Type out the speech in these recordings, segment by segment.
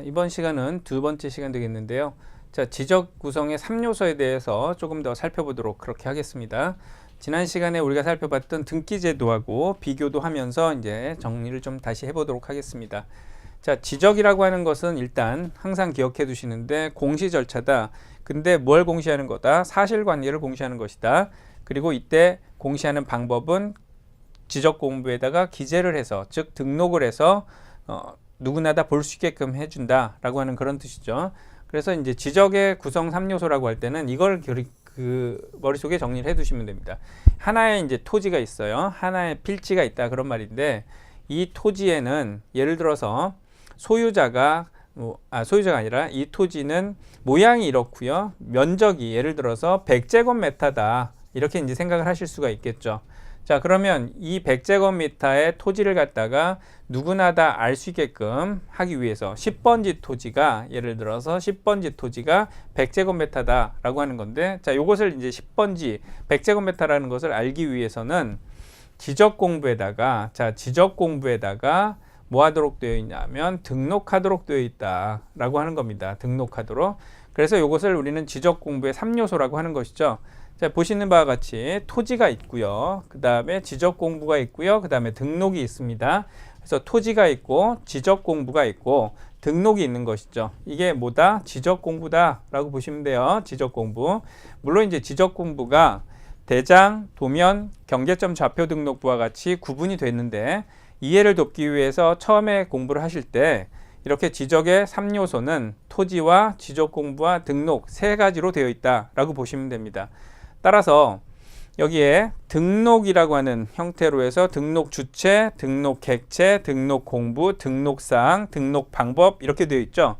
이번 시간은 두 번째 시간 되겠는데요. 자, 지적 구성의 3요소에 대해서 조금 더 살펴보도록 그렇게 하겠습니다. 지난 시간에 우리가 살펴봤던 등기제도하고 비교도 하면서 이제 정리를 좀 다시 해보도록 하겠습니다. 자, 지적이라고 하는 것은 일단 항상 기억해 두시는데 공시 절차다. 근데 뭘 공시하는 거다? 사실관계를 공시하는 것이다. 그리고 이때 공시하는 방법은 지적공부에다가 기재를 해서, 즉 등록을 해서 누구나 다 볼 수 있게끔 해준다 라고 하는 그런 뜻이죠. 그래서 이제 지적의 구성 3요소라고 할 때는 이걸 머릿속에 정리를 해 두시면 됩니다. 하나의 이제 토지가 있어요. 하나의 필지가 있다 그런 말인데, 이 토지에는 예를 들어서 소유자가 아니라 이 토지는 모양이 이렇고요. 면적이 예를 들어서 100제곱미터다. 이렇게 이제 생각을 하실 수가 있겠죠. 자, 그러면 이 100제곱미터의 토지를 갖다가 누구나 다 알 수 있게끔 하기 위해서 10번지 토지가 예를 들어서 10번지 토지가 100제곱미터다 라고 하는 건데, 자, 요것을 이제 10번지 100제곱미터라는 것을 알기 위해서는 지적공부에다가 뭐 하도록 되어 있냐면 등록하도록 되어 있다 라고 하는 겁니다. 등록하도록. 그래서 요것을 우리는 지적공부의 3요소라고 하는 것이죠. 자, 보시는 바와 같이 토지가 있고요. 그 다음에 지적공부가 있고요. 그 다음에 등록이 있습니다. 그래서 토지가 있고 지적공부가 있고 등록이 있는 것이죠. 이게 뭐다? 지적공부다 라고 보시면 돼요. 지적공부. 물론 이제 지적공부가 대장, 도면, 경계점 좌표 등록부와 같이 구분이 됐는데, 이해를 돕기 위해서 처음에 공부를 하실 때 이렇게 지적의 3요소는 토지와 지적공부와 등록 세 가지로 되어 있다 라고 보시면 됩니다. 따라서 여기에 등록이라고 하는 형태로 해서 등록 주체, 등록 객체, 등록 공부, 등록사항, 등록 방법 이렇게 되어 있죠.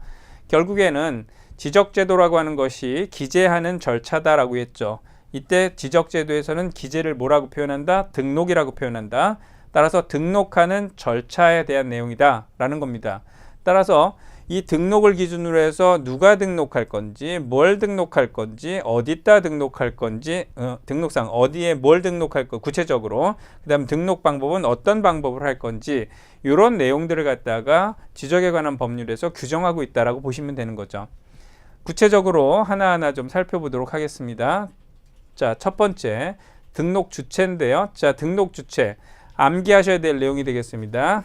결국에는 지적제도라고 하는 것이 기재하는 절차다라고 했죠. 이때 지적제도에서는 기재를 뭐라고 표현한다? 등록이라고 표현한다. 따라서 등록하는 절차에 대한 내용이다 라는 겁니다. 따라서 이 등록을 기준으로 해서 누가 등록할 건지, 뭘 등록할 건지, 어디다 등록할 건지, 등록상 어디에 뭘 등록할 거 구체적으로, 그 다음 등록 방법은 어떤 방법을 할 건지, 이런 내용들을 갖다가 지적에 관한 법률에서 규정하고 있다라고 보시면 되는 거죠. 구체적으로 하나하나 좀 살펴보도록 하겠습니다. 자, 첫 번째 등록 주체인데요. 자, 등록 주체 암기하셔야 될 내용이 되겠습니다.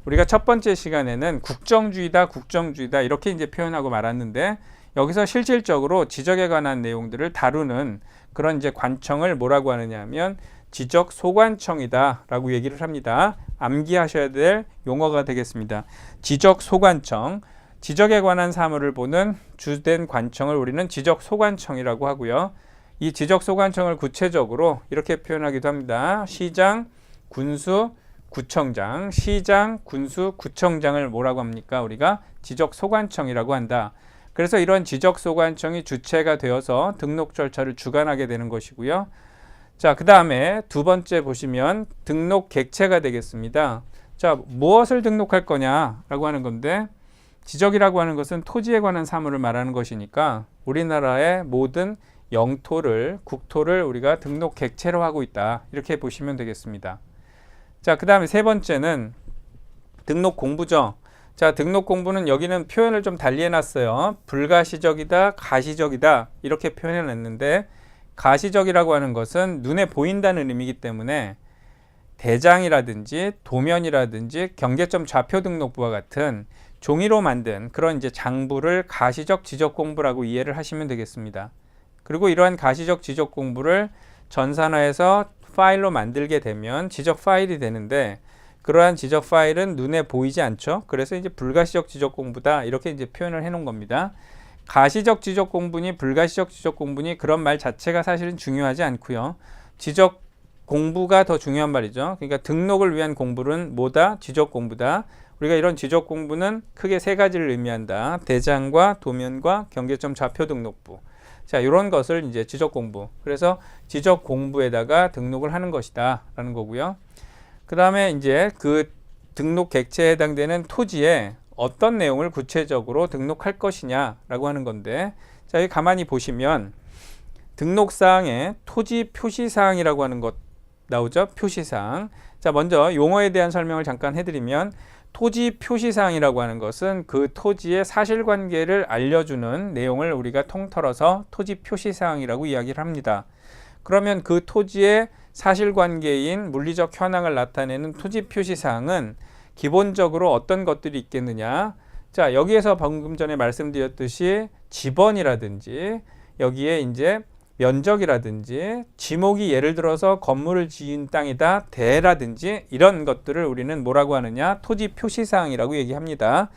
우리가 첫 번째 시간에는 국정주의다 이렇게 이제 표현하고 말았는데, 여기서 실질적으로 지적에 관한 내용들을 다루는 그런 이제 관청을 뭐라고 하느냐 하면 지적소관청이다 라고 얘기를 합니다. 암기하셔야 될 용어가 되겠습니다. 지적소관청, 지적에 관한 사무를 보는 주된 관청을 우리는 지적소관청이라고 하고요. 이 지적소관청을 구체적으로 이렇게 표현하기도 합니다. 시장, 군수, 구청장, 시장, 군수, 구청장을 뭐라고 합니까? 우리가 지적소관청이라고 한다. 그래서 이런 지적소관청이 주체가 되어서 등록 절차를 주관하게 되는 것이고요. 자, 그 다음에 두 번째 보시면 등록 객체가 되겠습니다. 자, 무엇을 등록할 거냐라고 하는 건데, 지적이라고 하는 것은 토지에 관한 사무를 말하는 것이니까 우리나라의 모든 영토를, 국토를 우리가 등록 객체로 하고 있다. 이렇게 보시면 되겠습니다. 자, 그 다음에 세 번째는 등록 공부죠. 자, 등록 공부는 여기는 표현을 좀 달리 해놨어요. 불가시적이다, 가시적이다 이렇게 표현해놨는데, 가시적이라고 하는 것은 눈에 보인다는 의미이기 때문에 대장이라든지 도면이라든지 경계점 좌표 등록부와 같은 종이로 만든 그런 이제 장부를 가시적 지적 공부라고 이해를 하시면 되겠습니다. 그리고 이러한 가시적 지적 공부를 전산화해서 파일로 만들게 되면 지적 파일이 되는데, 그러한 지적 파일은 눈에 보이지 않죠. 그래서 이제 불가시적 지적 공부다 이렇게 이제 표현을 해 놓은 겁니다. 가시적 지적 공부니 불가시적 지적 공부니 그런 말 자체가 사실은 중요하지 않고요. 지적 공부가 더 중요한 말이죠. 그러니까 등록을 위한 공부는 뭐다? 지적 공부다. 우리가 이런 지적 공부는 크게 세 가지를 의미한다. 대장과 도면과 경계점 좌표 등록부. 자, 이런 것을 이제 지적 공부. 그래서 지적 공부에다가 등록을 하는 것이다 라는 거고요. 그 다음에 이제 그 등록 객체에 해당되는 토지에 어떤 내용을 구체적으로 등록할 것이냐라고 하는 건데, 자, 여기 가만히 보시면 등록사항에 토지 표시사항이라고 하는 것 나오죠. 표시사항. 자, 먼저 용어에 대한 설명을 잠깐 해드리면, 토지 표시사항이라고 하는 것은 그 토지의 사실관계를 알려주는 내용을 우리가 통틀어서 토지 표시사항이라고 이야기를 합니다. 그러면 그 토지의 사실관계인 물리적 현황을 나타내는 토지 표시사항은 기본적으로 어떤 것들이 있겠느냐. 자, 여기에서 방금 전에 말씀드렸듯이 지번이라든지 여기에 이제 면적이라든지 지목이 예를 들어서 건물을 지은 땅이다 대라든지 이런 것들을 우리는 뭐라고 하느냐, 토지 표시사항이라고 얘기합니다.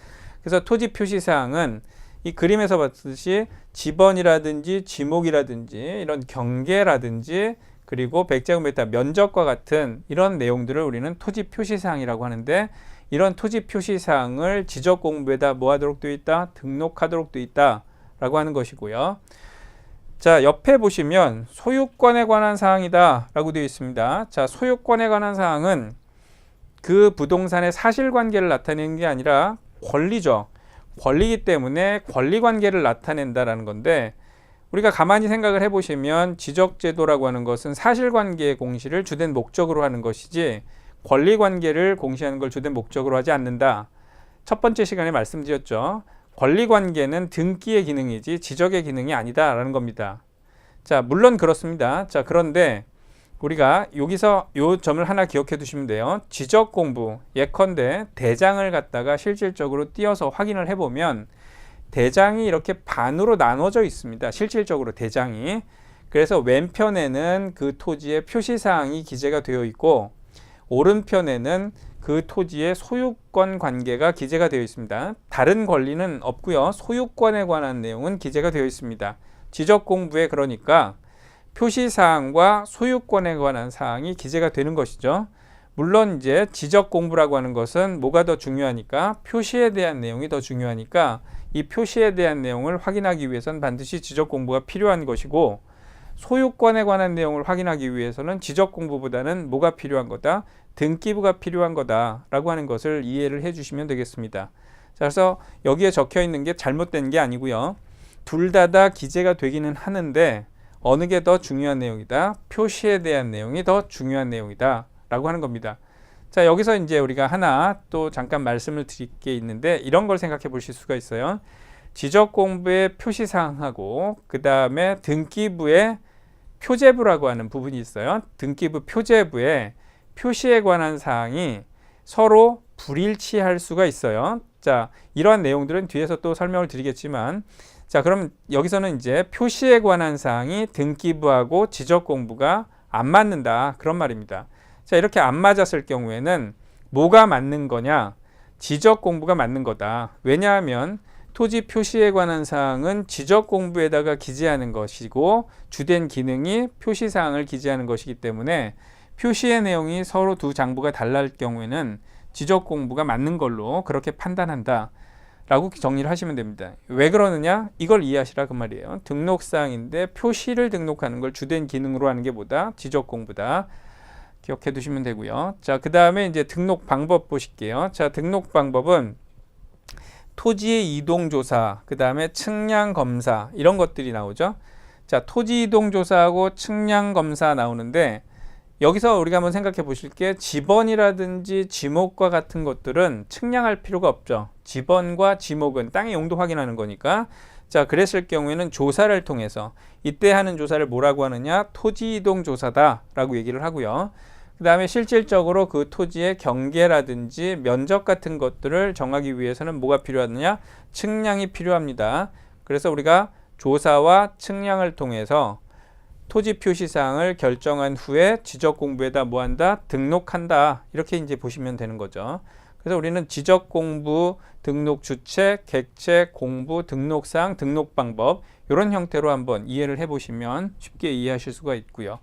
그래서 토지 표시사항은 이 그림에서 봤듯이 지번이라든지 지목이라든지 이런 경계라든지 그리고 100제곱미터 면적과 같은 이런 내용들을 우리는 토지 표시사항이라고 하는데, 이런 토지 표시사항을 지적공부에다 뭐 하도록 되어 있다? 등록하도록 되어 있다 라고 하는 것이고요. 자, 옆에 보시면 소유권에 관한 사항이다 라고 되어 있습니다. 자, 소유권에 관한 사항은 그 부동산의 사실관계를 나타내는 게 아니라 권리죠. 권리이기 때문에 권리관계를 나타낸다라는 건데, 우리가 가만히 생각을 해보시면 지적제도라고 하는 것은 사실관계의 공시를 주된 목적으로 하는 것이지 권리관계를 공시하는 걸 주된 목적으로 하지 않는다. 첫 번째 시간에 말씀드렸죠. 권리관계는 등기의 기능이지 지적의 기능이 아니다라는 겁니다. 자, 물론 그렇습니다. 자, 그런데 우리가 여기서 요 점을 하나 기억해 두시면 돼요. 지적 공부, 예컨대 대장을 갖다가 실질적으로 띄어서 확인을 해보면 대장이 이렇게 반으로 나눠져 있습니다. 실질적으로 대장이. 그래서 왼편에는 그 토지의 표시사항이 기재가 되어 있고 오른편에는 그 토지의 소유권 관계가 기재가 되어 있습니다. 다른 권리는 없고요. 소유권에 관한 내용은 기재가 되어 있습니다. 지적 공부에 그러니까 표시사항과 소유권에 관한 사항이 기재가 되는 것이죠. 물론 이제 지적 공부라고 하는 것은 뭐가 더 중요하니까 표시에 대한 내용이 더 중요하니까 이 표시에 대한 내용을 확인하기 위해서는 반드시 지적 공부가 필요한 것이고, 소유권에 관한 내용을 확인하기 위해서는 지적 공부보다는 뭐가 필요한 거다? 등기부가 필요한 거다라고 하는 것을 이해를 해 주시면 되겠습니다. 자, 그래서 여기에 적혀 있는 게 잘못된 게 아니고요. 둘 다 기재가 되기는 하는데 어느 게 더 중요한 내용이다? 표시에 대한 내용이 더 중요한 내용이다 라고 하는 겁니다. 자, 여기서 이제 우리가 하나 또 잠깐 말씀을 드릴 게 있는데 이런 걸 생각해 보실 수가 있어요. 지적 공부의 표시사항하고 그 다음에 등기부의 표제부라고 하는 부분이 있어요. 등기부 표제부에 표시에 관한 사항이 서로 불일치할 수가 있어요. 자, 이러한 내용들은 뒤에서 또 설명을 드리겠지만, 자, 그럼 여기서는 이제 표시에 관한 사항이 등기부하고 지적 공부가 안 맞는다 그런 말입니다. 자, 이렇게 안 맞았을 경우에는 뭐가 맞는 거냐? 지적 공부가 맞는 거다. 왜냐하면 토지 표시에 관한 사항은 지적 공부에다가 기재하는 것이고 주된 기능이 표시 사항을 기재하는 것이기 때문에 표시의 내용이 서로 두 장부가 달랄 경우에는 지적 공부가 맞는 걸로 그렇게 판단한다 라고 정리를 하시면 됩니다. 왜 그러느냐? 이걸 이해하시라 그 말이에요. 등록사항인데 표시를 등록하는 걸 주된 기능으로 하는 게 뭐다? 지적 공부다. 기억해 두시면 되고요. 자, 그 다음에 이제 등록 방법 보실게요. 자, 등록 방법은 토지의 이동조사, 그 다음에 측량검사 이런 것들이 나오죠. 자, 토지 이동조사하고 측량검사 나오는데 여기서 우리가 한번 생각해 보실 게 지번이라든지 지목과 같은 것들은 측량할 필요가 없죠. 지번과 지목은 땅의 용도 확인하는 거니까. 자, 그랬을 경우에는 조사를 통해서 이때 하는 조사를 뭐라고 하느냐? 토지 이동 조사다 라고 얘기를 하고요. 그 다음에 실질적으로 그 토지의 경계라든지 면적 같은 것들을 정하기 위해서는 뭐가 필요하느냐? 측량이 필요합니다. 그래서 우리가 조사와 측량을 통해서 토지 표시사항을 결정한 후에 지적 공부에다 뭐 한다? 등록한다. 이렇게 이제 보시면 되는 거죠. 그래서 우리는 지적 공부, 등록 주체, 객체, 공부, 등록사항, 등록 방법 이런 형태로 한번 이해를 해보시면 쉽게 이해하실 수가 있고요.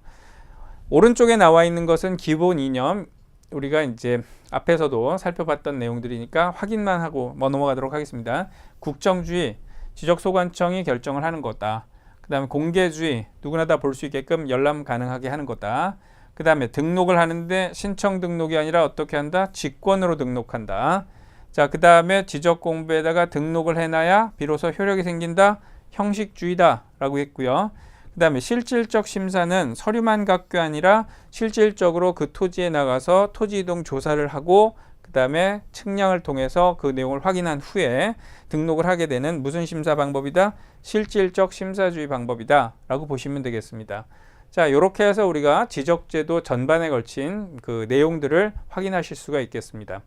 오른쪽에 나와 있는 것은 기본 이념, 우리가 이제 앞에서도 살펴봤던 내용들이니까 확인만 하고 넘어가도록 하겠습니다. 국정주의, 지적소관청이 결정을 하는 거다. 그 다음에 공개주의, 누구나 다 볼 수 있게끔 열람 가능하게 하는 거다. 그 다음에 등록을 하는데 신청 등록이 아니라 어떻게 한다? 직권으로 등록한다. 자, 그 다음에 지적 공부에다가 등록을 해놔야 비로소 효력이 생긴다. 형식주의다 라고 했고요. 그 다음에 실질적 심사는 서류만 갖고 아니라 실질적으로 그 토지에 나가서 토지 이동 조사를 하고 그 그 다음에 측량을 통해서 그 내용을 확인한 후에 등록을 하게 되는 무슨 심사 방법이다? 실질적 심사주의 방법이다 라고 보시면 되겠습니다. 자, 이렇게 해서 우리가 지적제도 전반에 걸친 그 내용들을 확인하실 수가 있겠습니다.